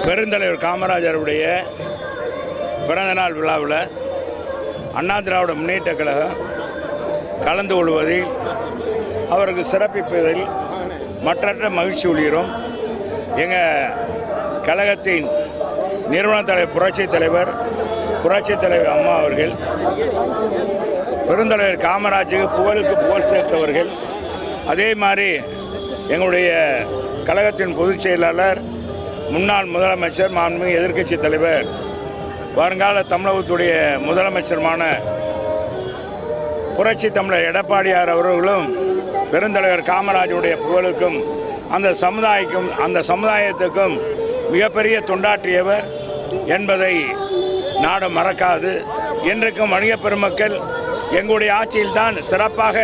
பெருந்தலைவர் காமராஜருடைய பிறந்தநாள் விழாவில் அண்ணா திராவிட முன்னேற்ற கழகம் கலந்து கொள்வதில் அவருக்கு சிறப்பிப்பதில் மற்றற்ற மகிழ்ச்சி உள்ளிரும். எங்கள் கழகத்தின் நிறுவன தலைவர் புரட்சித் தலைவர் அம்மா அவர்கள் பெருந்தலைவர் காமராஜுக்கு புகழுக்கு புகழ் சேர்த்தவர்கள். அதே மாதிரி எங்களுடைய கழகத்தின் பொதுச் செயலாளர் முன்னாள் முதலமைச்சர் மாண்புமிகு எதிர்க்கட்சி தலைவர் வருங்கால தமிழகத்துடைய முதலமைச்சருமான புரட்சி தமிழர் எடப்பாடியார் அவர்களும் பெருந்தலைவர் காமராஜருடைய புகழுக்கும் அந்த சமுதாயத்துக்கும் மிகப்பெரிய தொண்டாற்றியவர் என்பதை நாடு மறக்காது. இன்றைக்கும் வணிக பெருமக்கள் எங்களுடைய ஆட்சியில்தான் சிறப்பாக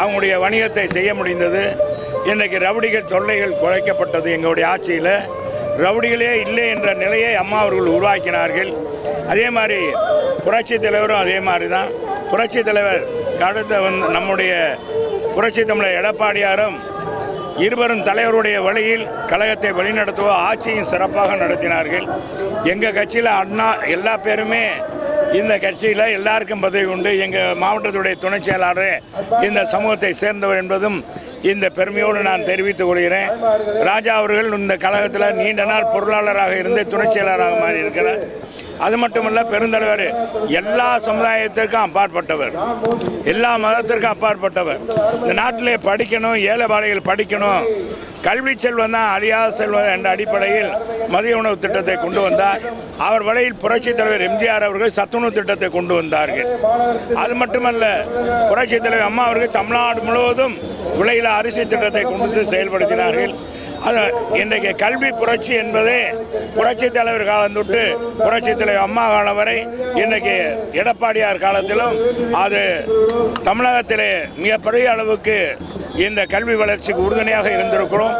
அவங்களுடைய வணிகத்தை செய்ய முடிந்தது. இன்றைக்கு ரவுடிகள் தொல்லைகள் குறைக்கப்பட்டது. எங்களுடைய ஆட்சியில் ரவுடிகளே இல்லை என்ற நிலையை அம்மா அவர்கள் உருவாக்கினார்கள். அதே மாதிரி புரட்சி தலைவரும் அதே மாதிரி தான். புரட்சி தலைவர் அடுத்த நம்முடைய புரட்சி தமிழர் எடப்பாடியாரும் இருவரும் தலைவருடைய வழியில் கழகத்தை வழிநடத்துவோ ஆட்சியும் சிறப்பாக நடத்தினார்கள். எங்கள் கட்சியில் அண்ணா எல்லா பேருமே இந்த கட்சியில் எல்லாருக்கும் பதவி உண்டு. எங்கள் மாவட்டத்துடைய துணை செயலாளரே இந்த சமூகத்தை சேர்ந்தவர் என்பதும் இந்த பெருமையோடு நான் தெரிவித்துக் கொள்கிறேன். ராஜா அவர்கள் இந்த கழகத்தில் நீண்ட நாள் பொருளாளராக இருந்து துணை செயலாளராக மாறி இருக்கிறார். அது மட்டுமல்ல, பெருந்தலைவர் எல்லா சமுதாயத்திற்கும் அப்பாற்பட்டவர், எல்லா மதத்திற்கும் அப்பாற்பட்டவர். இந்த நாட்டிலே படிக்கணும், ஏழை பாளைகள் படிக்கணும், கல்வி செல்வம் தான் அழியாத செல்வம் என்ற அடிப்படையில் மதிய உணவு திட்டத்தை கொண்டு வந்தார். அவர் வழியில் புரட்சித் தலைவர் எம்ஜிஆர் அவர்கள் சத்துணவு திட்டத்தை கொண்டு வந்தார்கள். அது மட்டுமல்ல, புரட்சித் தலைவர் அம்மா அவர்கள் தமிழ்நாடு முழுவதும் விலையில்லா அரிசி திட்டத்தை கொண்டு செயல்படுத்தினார்கள். அது இன்றைக்கு கல்வி புரட்சி என்பதே புரட்சி தலைவர் காலம் தொட்டு புரட்சி தலைவர் அம்மா காலம் வரை இன்றைக்கு எடப்பாடியார் காலத்திலும் அது தமிழகத்திலே மிகப்பெரிய அளவுக்கு இந்த கல்வி வளர்ச்சிக்கு உறுதுணையாக இருந்திருக்கிறோம்.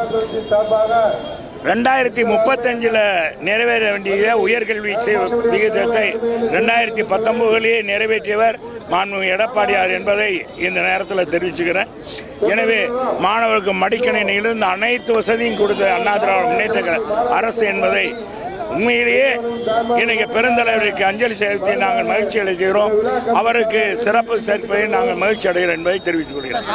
2035 நிறைவேற வேண்டிய உயர்கல்வி விகிதத்தை 2019 நிறைவேற்றியவர் மாண்புமிகு எடப்பாடியார் என்பதை இந்த நேரத்தில் தெரிவிச்சுக்கிறேன். எனவே மாணவர்களுக்கு மடிக்கணினியிலிருந்து அனைத்து வசதியும் கொடுத்த அண்ணா திராவிட முன்னேற்ற அரசு என்பதை உண்மையிலேயே இன்னைக்கு பெருந்தலைவருக்கு அஞ்சலி செலுத்தி நாங்கள் மகிழ்ச்சி அடைகிறோம். அவருக்கு சிறப்பு சேர்ப்பதை நாங்கள் மகிழ்ச்சி அடைகிறோம் என்பதை தெரிவித்துக் கொள்கிறோம்.